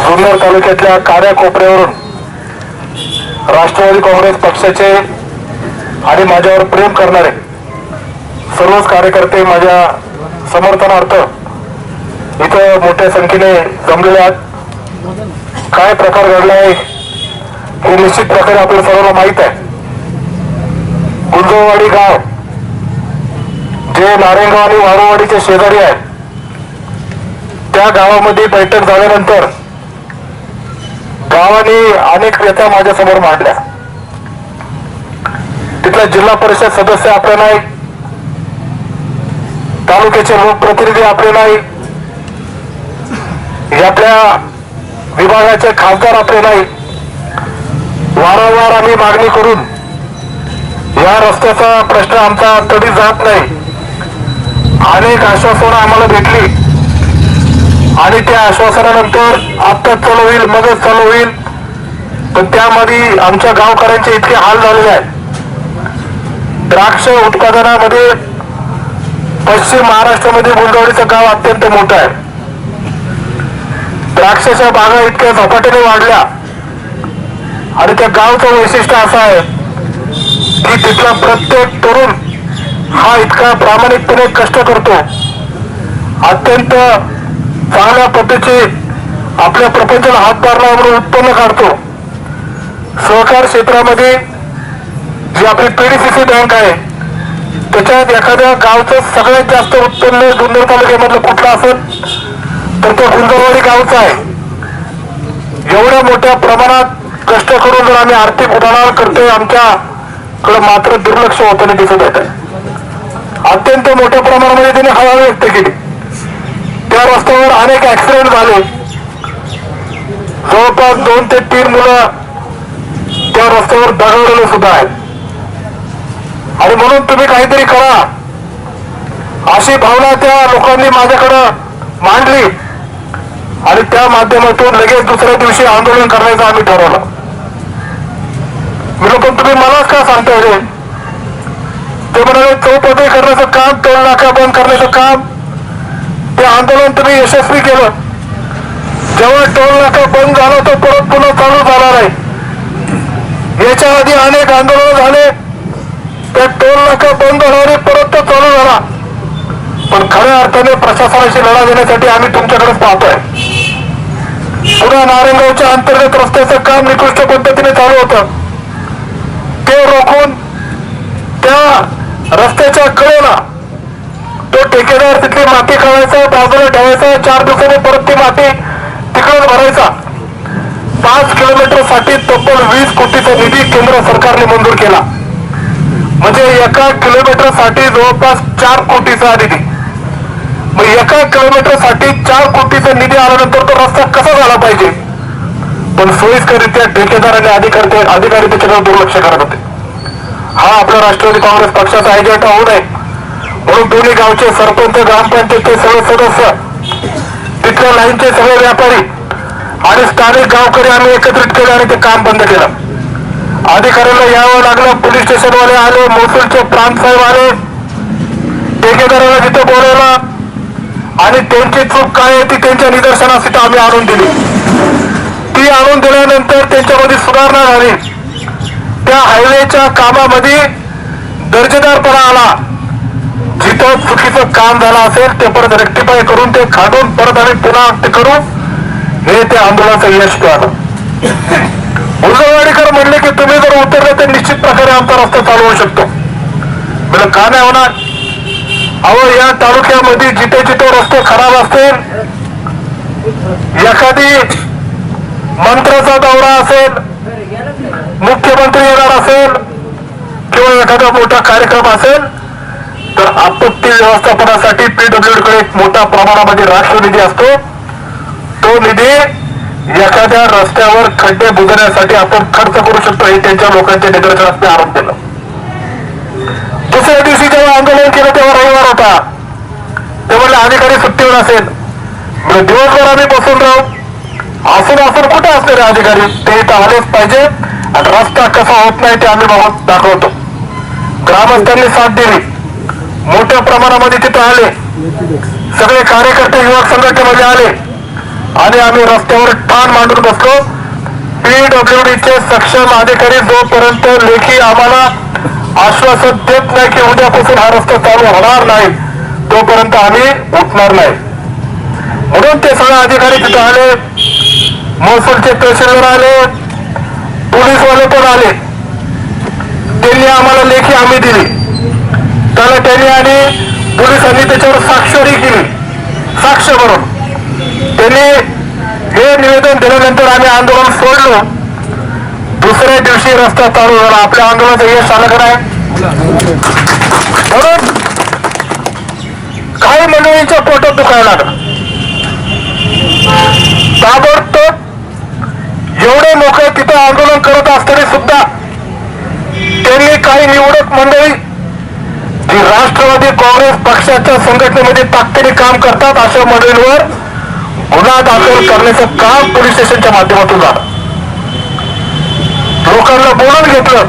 जुन्नर तालुक्यातल्या काऱ्याकोपऱ्यावरून राष्ट्रवादी काँग्रेस पक्षाचे आणि माझ्यावर प्रेम करणारे सर्वच कार्यकर्ते माझ्या समर्थनार्थ इथं मोठ्या संख्येने जमलेले आहेत। काय प्रकार घडला आहे हे निश्चित प्रकारे आपल्या सर्वांना माहीत आहे। गुंजवाडी गाव जे नारायणगाव आणि वारुवाडीचे शेजारी आहे, त्या गावामध्ये बैठक झाल्यानंतर गावाने अनेक व्यथा माझ्या समोर मांडल्या। तिथला जिल्हा परिषद सदस्य आपले नाही, तालुक्याचे लोकप्रतिनिधी आपले नाही, यातल्या विभागाचे खासदार आपले नाही। वारंवार आम्ही मागणी करून या रस्त्याचा प्रश्न आमचा तडी जात नाही। अनेक आश्वासनं आम्हाला भेटली आणि त्या आश्वासनानंतर आत्ताच चालू होईल, मगच चालू होईल, पण त्यामध्ये आमच्या गावकऱ्यांचे इतके हाल झालेले आहेत। द्राक्ष उत्पादनामध्ये पश्चिम महाराष्ट्रामध्ये गुंजवाडीचं गाव अत्यंत मोठं आहे। द्राक्षाच्या बागा इतक्या झपाट्याने वाढल्या आणि त्या गावचं वैशिष्ट्य असं आहे की तिथला प्रत्येक तरुण हा इतका प्रामाणिकपणे कष्ट करतो, अत्यंत चांगल्या पद्धतीचे आपल्या प्रपंचाला हातभार लावून उत्पन्न काढतो। सहकार क्षेत्रामध्ये जी आपली पीडीसीसी बँक आहे, त्याच्यात एखाद्या गावचं सगळ्यात जास्त उत्पन्न जुन्नर तालुक्यामधलं कुठलं असेल तर तो गुंजवाडी गावचं आहे। एवढ्या मोठ्या प्रमाणात कष्ट करून जर आम्ही आर्थिक उदाहरण करतोय, आमच्याकडे मात्र दुर्लक्ष होताना दिसत आहे। अत्यंत मोठ्या प्रमाणामध्ये त्यांनी हवा व्यक्त केली। त्या रस्त्यावर अनेक ऍक्सिडेंट झाले, जवळपास 2 ते 3 मुलं त्या रस्त्यावर दगावलेले सुद्धा आहेत। आणि म्हणून तुम्ही काहीतरी करा अशी भावना त्या लोकांनी माझ्याकडे मांडली आणि त्या माध्यमातून लगेच दुसऱ्या दिवशी आंदोलन करण्याचं आम्ही ठरवलं। मी पण तुम्ही मलाच का सांगताय रे? ते म्हणाले चौपदरी करण्याचं काम, टोल नाका बंद करण्याचं काम, ते आंदोलन तुम्ही यशस्वी केलं। जेव्हा टोल नाका बंद झाला तो परत पुन्हा चालू झाला नाही। याच्या आधी अनेक आंदोलन झाले, त्या टोल नाका बंद झाल्याने परत तो चालू झाला। पण खऱ्या अर्थाने प्रशासनाशी लढा देण्यासाठी आम्ही तुमच्याकडेच पाहतोय। पुन्हा नारायणगावच्या अंतर्गत रस्त्याचं काम निकृष्ट पद्धतीने चालू होतं, ते रोखून त्या रस्त्याच्या कडेला तो ठेकेदार तिथली माती काढायचा, बाजूला ठेवायचा, 4 दिवसांनी परत ती माती तिकडेच भरायचा। 5 किलोमीटर साठी तब्बल 20 कोटीचा निधी केंद्र सरकारने मंजूर केला, म्हणजे एका किलोमीटर साठी जवळपास 4 कोटीचा निधी। मग एका किलोमीटर साठी 4 कोटीचा निधी आल्यानंतर तो रस्ता कसा झाला पाहिजे? पण सोयीस्कररित्या ठेकेदार आणि अधिकारी त्याच्याकडे दुर्लक्ष करत होते। हा आपल्या राष्ट्रवादी काँग्रेस पक्षाचा एजेंडा होऊ नये म्हणून दोन्ही गावचे सरपंच, ग्रामपंचायतचे सगळे सदस्य, तिथल्या लाईनचे सगळे व्यापारी आणि स्थानिक गावकरी आम्ही एकत्रित केले आणि ते काम बंद केलं। अधिकाऱ्यांना यावं लागलं, पोलीस स्टेशनवाले आले, महसूलचे प्रांत साहेब आले, ठेकेदाराला तिथे बोलवलं आणि त्यांची चूक काय आहे ती त्यांच्या निदर्शनास तिथे आम्ही आणून दिली। ती आणून दिल्यानंतर त्यांच्यामध्ये सुधारणा झाली। त्या हायवेच्या कामामध्ये दर्जेदारपणा आला। जिथं चुकीचं काम झालं असेल ते परत रेक्टिफाय करून ते खाडून परत आम्ही पुन्हा ते करू, हे त्या आंदोलनाचं यश मिळालं। गुंजवाडीकर म्हणले की तुम्ही जर उतरले तर निश्चित प्रकारे आमचा रस्ता चालू होऊ शकतो। म्हणजे का नाही होणार? अहो, या तालुक्यामध्ये जिथे जिथे रस्ते खराब असतील, एखादी मंत्र्याचा दौरा असेल, मुख्यमंत्री येणार असेल किंवा एखादा मोठा कार्यक्रम असेल तर आपत्ती व्यवस्थापनासाठी पीडब्ल्यूडी कडे एक मोठ्या प्रमाणामध्ये राखीव निधी असतो। तो निधी एखाद्या रस्त्यावर खड्डे बुजवण्यासाठी आपण खर्च करू शकतो, हे त्यांच्या लोकांच्या निदर्शनास आरोप केला। दुसऱ्या दिवशी जेव्हा आंदोलन केलं तेव्हा रविवार होता, ते म्हणले अधिकारी सुट्टीवर असेल, दिवसभर आम्ही बसून राहू, असं असून कुठे असणारे अधिकारी ते इथं आलेच पाहिजे आणि रस्ता कसा होत नाही ते आम्ही बाबा दाखवतो. ग्रामस्थांनी साथ दिली, मोठ्या प्रमाणामध्ये तिथं आले, सगळे कार्यकर्ते युवक संघटनेमध्ये आले आणि आम्ही रस्त्यावर ठाण मांडून बसलो. पीडब्ल्यूडीचे सक्षम अधिकारी जोपर्यंत लेखी आम्हाला आश्वासन देत नाही की उद्यापासून हा रस्ता चालू होणार नाही तोपर्यंत आम्ही उठणार नाही. म्हणून ते सगळे अधिकारी तिथे आले, महसूलचे तहसीलदार आले, पोलीसवाले पण आले. त्यांनी आम्हाला लेखी हमी दिली, त्याला त्यांनी आणि पोलिसांनी त्याच्यावर स्वाक्षरी केली, साक्ष म्हणून. त्यांनी हे निवेदन दिल्यानंतर आम्ही आंदोलन सोडलं. दुसऱ्या दिवशी रस्ता चालू झाला. आपल्या आंदोलनाचं यश आलं का नाही? म्हणून काही मंडळींच्या पोटात दुखायला लागलं. ताबडतोब एवढे लोक तिथं आंदोलन करत असताना सुद्धा त्यांनी काही निवडक मंडळी जी राष्ट्रवादी काँग्रेस पक्षाच्या संघटनेमध्ये ताकदीने काम करतात अशा मंडळींवर गुन्हा दाखल करण्याचं काम पोलीस स्टेशनच्या माध्यमातून झालं. लोकांना बोलून घेतलं,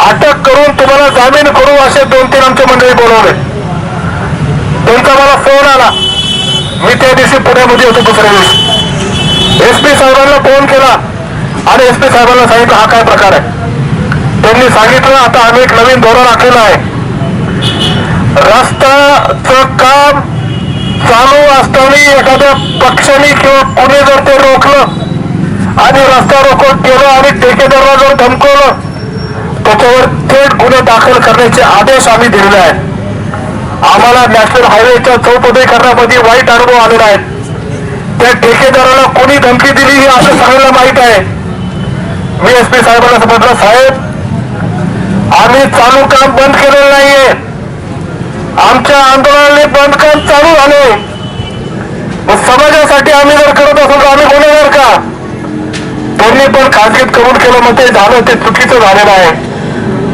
अटक करून तुम्हाला जामीन करू असे 2-3 आमचे मंडळी बोलवले. त्यांचा मला फोन आला. मी त्या दिवशी पुण्यामध्ये होतो. दुसऱ्या दिवशी SP साहेबांना फोन केला आणि SP साहेबांना सांगितलं हा काय प्रकार आहे. त्यांनी सांगितलं आता आम्ही एक नवीन धोरण आखलेलं आहे. रस्त्याचं काम चालू असताना एखाद्या पक्षाने किंवा कुणी जर ते रोखलं आणि रस्ता रोखून केलं आणि ठेकेदाराला जर धमकवलं त्याच्यावर थेट गुन्हे दाखल करण्याचे आदेश आम्ही दिलेले आहेत. आम्हाला नॅशनल हायवेच्या चौपदरीकरणामध्ये वाईट अनुभव आलेला आहे. त्या ठेकेदाराला कोणी धमकी दिली हे असं सगळ्यांना माहित आहे. मी SP साहेबांना म्हटलं साहेब आम्ही चालू काम बंद केलेलं नाहीये, आमच्या आंदोलनाने बंद काम चालू झाले. मग समाजासाठी आम्ही जर करत असू तर आम्ही गुन्हेगार का? त्यांनी पण खाजगीत कबूल केलं. मग ते झालं ते चुकीचं झालेलं आहे.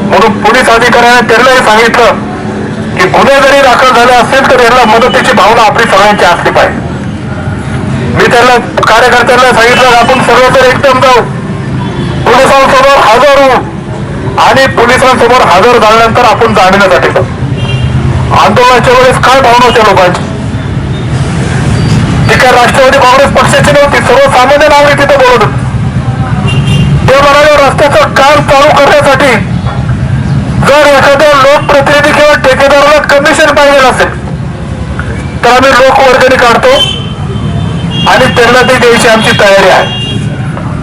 म्हणून पोलीस अधिकाऱ्यांनी त्यांनाही सांगितलं की गुन्हे जरी दाखल झाले असेल तर यांना मदतीची भावना आपली सगळ्यांची असली पाहिजे. मी त्यांना कार्यकर्त्यांना सांगितलं आपण सर्व तर एकदम जाऊ, पोलिसांसमोर हजर होऊ आणि पोलिसांसमोर हजर झाल्यानंतर आपण जामिनासाठी जाऊ. आंदोलनाच्या वेळेस काय भावना होत्या लोकांची? ती काय राष्ट्रवादी काँग्रेस पक्षाची नव्हती, सर्वसामान्य नागरिक तिथे बोलत होते. ते म्हणाले रस्त्याचं काम चालू करण्यासाठी जर एखाद्या लोकप्रतिनिधी किंवा ठेकेदाराला कमिशन पाहिजे असेल तर आम्ही लोकवर्गणी काढतो आणि त्यांना ती द्यायची आमची तयारी आहे.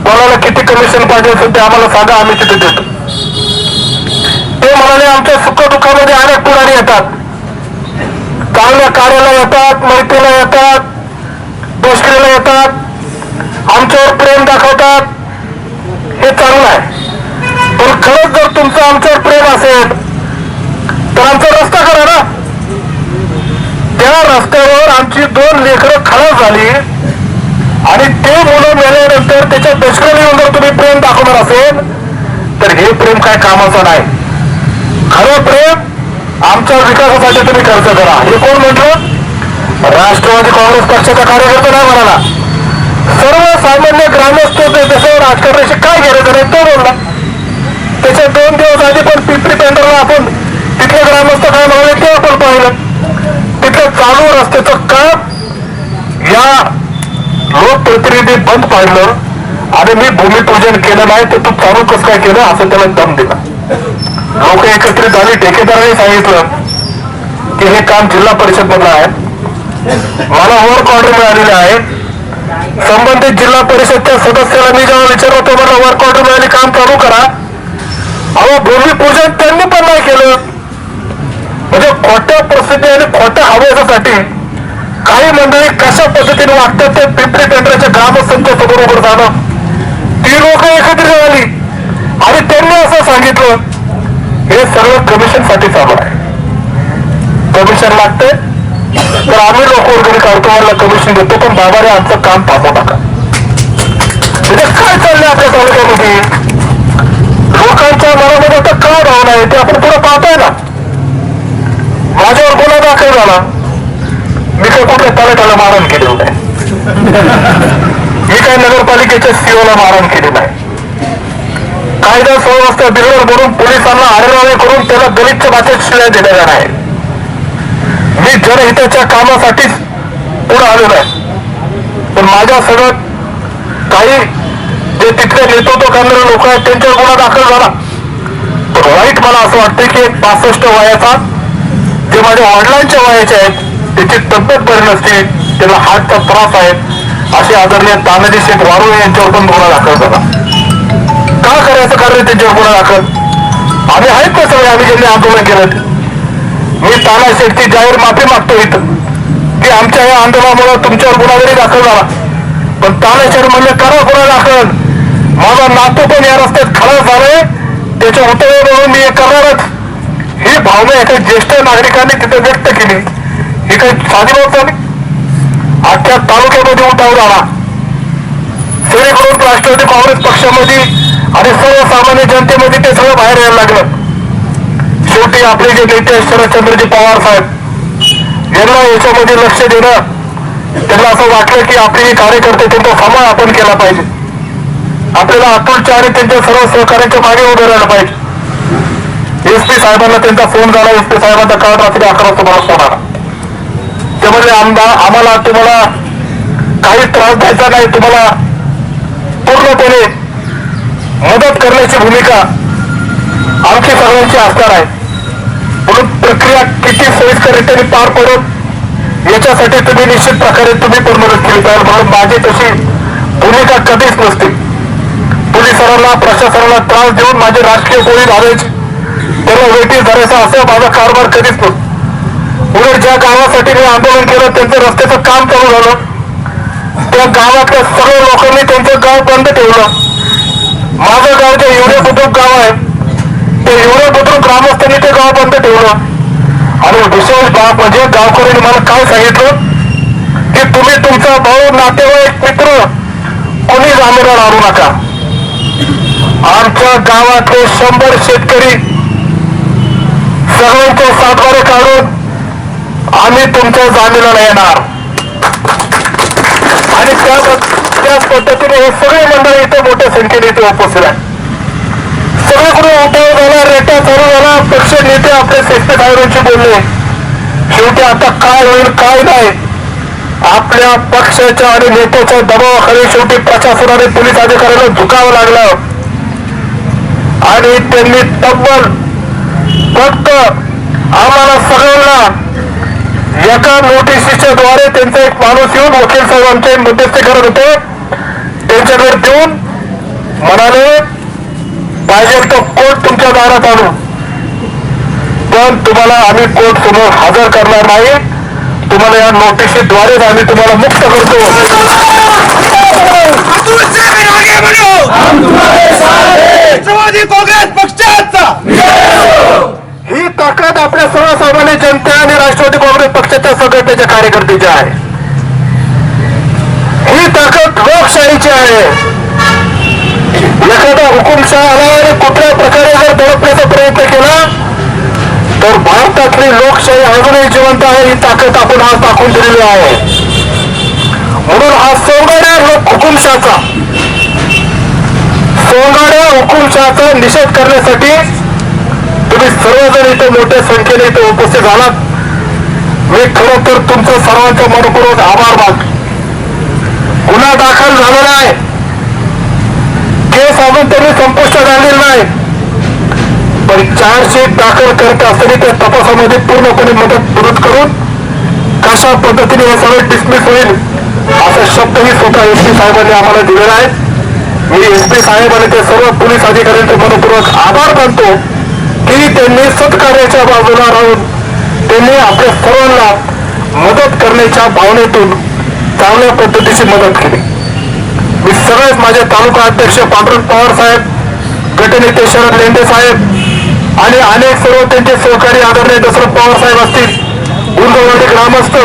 कोणाला किती कमिशन पाहिजे असेल ते आम्हाला सांगा, आम्ही तिथे देतो. ते म्हणाले आमच्या सुखदुःखामध्ये अनेक पुढारी येतात, चांगल्या कार्याला येतात, मैत्रीला येतात, गोष्टीला येतात, आमच्यावर प्रेम दाखवतात, हे चांगलं आहे. पण खरंच जर तुमचं आमच्यावर प्रेम असेल तर आमचा रस्ता करा ना. त्या रस्त्यावर आमची 2 लेकरं खलास झाली आणि ते मुलं मेल्यानंतर त्याच्या दशकाला येऊन जर तुम्ही प्रेम दाखवणार असेल तर हे प्रेम काय कामाचं नाही. खरं प्रेम आमच्या विकासासाठी तुम्ही खर्च करा. हे कोण म्हटलं? राष्ट्रवादी काँग्रेस पक्षाचा कार्यकर्ता नाही म्हणाला, सर्वसामान्य ग्रामस्थ त्याच्यावर राजकारणाशी काय गरज नाही तो बोलला. त्याच्या 2 दिवस आधी पण पिंपरी पेंढरला आपण तिथले ग्रामस्थ काय म्हणाले ते आपण पाहिलं. तिथलं चालू रस्त्याचं काम या लोकप्रतिनिधी बंद पाडलं आणि मी भूमिपूजन केलं नाही तर तू चालू कसं काय केलं असं त्याला दम दिला. लोक एकत्रित झाली. ठेकेदाराने सांगितलं की हे काम जिल्हा परिषद मधलं आहे, मला वर्क ऑर्डर मिळालेली आहे. संबंधित जिल्हा परिषदच्या सदस्याला मी जेव्हा विचारलं तो मला वर्क ऑर्डर मिळाली, काम चालू करा. अहो भूमिपूजन त्यांनी पण नाही केलं. म्हणजे खोट्या प्रसिद्धी आणि खोट्या हवेसाठी काही मंडळी कशा पद्धतीने वागतात ते पिंपरी पेंढऱ्याच्या ग्रामस्थांच्या बरोबर जाणं. ती लोक एकत्रित झाली आणि त्यांनी असं सांगितलं हे सगळं कमिशन साठी चालू आहे. कमिशन लागते तर आम्ही लोकवर्गणी काढतो, मला कमिशन देतो, पण बाबाने आमचं काम थांबवू नका. म्हणजे काय चाललंय आपल्या तालुक्यामध्ये? लोकांच्या मनामध्ये आता काय भावना आहे ते आपण पुढे पाहतोय ना. माझ्यावर गुन्हा दाखल झाला, मी काय कुठल्या तालुक्याला मारण केले होते. महापालिकेच्या सीओला मारहाण केलेला आहे. कायदा सुव्यवस्था बिघडल म्हणून पोलिसांना आरेरावे करून त्याला दलितच्या भाषेत शिव्या दिलेल्या नाही. मी जनहिताच्या कामासाठीच पुढे आलेलो आहे. पण माझ्या सगळं काही जे तिथले नेतृत्व करणारे लोक आहेत त्यांच्यावर गुन्हा दाखल झाला. पण वाईट मला असं वाटतं की एक 65 वयाचा जे माझ्या वडिलांच्या वयाचे आहेत त्याची तब्येत बरी नसते, त्याला हार्टचा त्रास आहे, असे आदरणीय तानाजी शेठ वारू यांच्यावर पण गुन्हा दाखल झाला. का करायचं कारण त्यांच्यावर गुन्हा दाखल? आम्ही आहेत ना सगळे, आम्ही ज्यांनी आंदोलन केलं. मी ताना शेठची जाहीर माफी मागतो इथं की आमच्या या आंदोलनामुळे तुमच्यावर गुन्हा जरी दाखल झाला, पण ताना शेठ म्हणजे करा गुन्हा दाखल. माझा नातू पण या रस्त्यात खराब झालाय, त्याच्या उत्तरे म्हणून मी हे करणारच. ही भावना एका ज्येष्ठ नागरिकांनी तिथे व्यक्त केली. ही काही साधी बाब झाली? अख्ख्या तालुक्यामध्ये उठाव झाला. सगळीकडून राष्ट्रवादी काँग्रेस पक्षामध्ये आणि सर्वसामान्य जनतेमध्ये ते सगळं बाहेर यायला लागलं. शेवटी आपले जे नेते शरदचंद्रजी पवार साहेब यांना याच्यामध्ये लक्ष देणं, त्यांना असं वाटलं की आपले कार्यकर्ते त्यांचा सांभाळ आपण केला पाहिजे. आपल्याला अतुलच्या आणि त्यांच्या सर्व सहकार्यांच्या मागे उभे राहायला पाहिजे. एसपी साहेबांना त्यांचा फोन झाला. एसपी साहेबांचा काल रात्री 11 वाजता मला फोन आला. त्यामध्ये आम्हाला तुम्हाला काही त्रास द्यायचा नाही, तुम्हाला पूर्णपणे मदत करण्याची भूमिका आमची सगळ्यांची असणार आहे. म्हणून प्रक्रिया किती सोयीस्कररीत्याने पार पडत याच्यासाठी तुम्ही निश्चित प्रकारे तुम्ही पण मदत केली पाहिजे. म्हणून माझी तशी भूमिका कधीच नसते. पोलिसांना प्रशासनाला त्रास देऊन माझे राजकीय गोळी घालायची, त्याला वेटी धरायचा असं माझा कारभार कधीच नसतो. उलट ज्या गावासाठी मी आंदोलन केलं त्यांचं रस्त्याचं काम चालू झालं, त्या गावातल्या सर्व लोकांनी त्यांचं गाव बंद ठेवलं. माझं गाव जे एवढे बुद्रुक गाव आहे, ते एवढे बुद्रुक ग्रामस्थांनी ते गाव बंद ठेवलं. आणि विशेष बाब म्हणजे गावकऱ्यांनी मला काय सांगितलं की तुम्ही तुमचा भाऊ, नातेवाईक, मित्र कोणी जामीनावर आणू नका. आमच्या गावातले 100 शेतकरी सगळ्यांचे सातबारे काढून आम्ही तुमच्या जामीनाला येणार. आणि त्याच पद्धतीने हे सगळे मंडळी इथे मोठ्या संख्येने इथे उपस्थित आहे. सगळीकडे उठाव झाला, रेटा चालू झाला. पक्ष नेते आपले एसपी साहेबांशी बोलले. शेवटी आता काय होईल काय नाही, आपल्या पक्षाच्या आणि नेत्याच्या दबावाखाली शेवटी प्रशासनाने पोलीस अधिकाऱ्यांना झुकावं लागलं. आणि त्यांनी तब्बल फक्त आम्हाला सगळ्यांना एका नोटिसीच्या द्वारे त्यांचा एक माणूस येऊन वकील साहेबांचे मध्यस्थी करत होते, त्यांच्याकडे देऊन म्हणाले पाहिजे तो कोर्ट तुमच्या दारात आणू, पण तुम्हाला आम्ही कोर्ट समोर हजर करणार नाही. तुम्हाला या नोटिसीद्वारेच आम्ही तुम्हाला मुक्त करतो. काँग्रेस पक्षाचा ही ताकद आपल्या सर्वसामान्य जनता आणि राष्ट्रवादी काँग्रेस पक्षाच्या संघटनेच्या कार्यकर्त्याची आहे. ही ताकद लोकशाहीची आहे. एखादा हुकुमशाह आला आणि कुठल्या प्रकारे जर दडपण्याचा प्रयत्न केला तर भारतातली लोकशाही अजूनही जिवंत आहे. ही ताकद आपण आज दाखवून दिलेली आहे. म्हणून हा सोंगाड्या हुकुमशाहचा निषेध करण्यासाठी तुम्ही सर्वजण इथे मोठ्या संख्येने इथे उपस्थित झालात. मी खरं तर तुमचं सर्वांचा मनपूर्वक आभार मानतो. गुन्हा दाखल झालेला आहे, केस अजून त्यांनी संपुष्टात आणलेली नाही, पण चार्जशीट दाखल करत असताना त्या तपासामध्ये पूर्णपणे मदत करून कशा पद्धतीने हे सगळं डिसमिस होईल असा शब्दही स्वतः एसपी साहेबांनी आम्हाला दिलेला आहे. मी एसपी साहेब आणि ते सर्व पोलीस अधिकाऱ्यांचे मनपूर्वक आभार मानतो की त्यांनी सत्कार्याच्या बाजूला राहून त्यांनी आपल्या सर्वांना मदत करण्याच्या भावनेतून चांगल्या पद्धतीची मदत केली. मी सगळेच माझे तालुका अध्यक्ष पांडुरंग पवार साहेब, गटनेते शरद लेंडे साहेब आणि अनेक सर्व त्यांचे सहकारी आदरणीय दशरथ पवार साहेब असतील, गुंजवडी ग्रामस्थ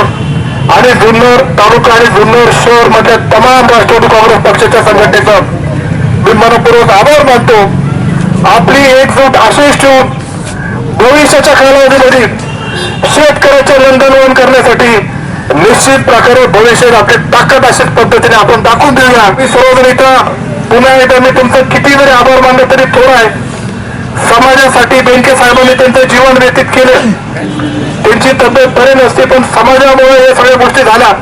आणि जुन्नर तालुका आणि जुन्नर शहर मधल्या तमाम राष्ट्रवादी काँग्रेस पक्षाच्या संघटनेचा मी मनपूर्वक आभार मानतो. आपली एकजूट अशीच ठेवून भविष्याच्या कालावधीमध्ये शेतकऱ्याचे नंदनवन करण्यासाठी निश्चित प्रकारे भविष्यात आपली ताकद अशाच पद्धतीने आपण दाखवून देऊया. मी सर्वजण इथं पुन्हा एकदा मी तुमचं किती जरी आभार मानलं तरी थोडं आहे. समाजासाठी बेनके साहेबांनी त्यांचं जीवन व्यतीत केले. त्यांची तब्येत बरी नसते पण समाजामुळे हे सगळ्या गोष्टी झाल्या.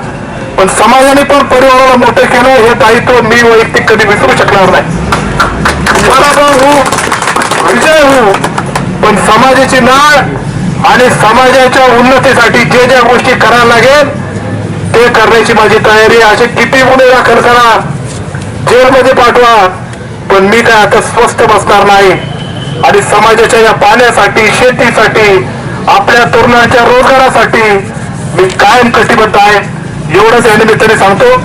पण समाजाने पण परिवाराला मोठं केलं हे दायित्व मी वैयक्तिक कधी विसरू शकणार नाही. पराभव हो विजय हो पण समाजाची नाळ आणि समाजाच्या उन्नतीसाठी जे ज्या गोष्टी करायला लागेल ते करण्याची माझी तयारी. असे किती गुन्हे दाखल करा, जेलमध्ये पाठवा, पण मी काय आता स्वस्थ बसणार नाही. आणि समाजाच्या या पाण्यासाठी, शेतीसाठी, आपल्या तरुणांच्या रोजगारासाठी मी कायम कटिबद्ध आहे. एवढंच या निमित्ताने सांगतो.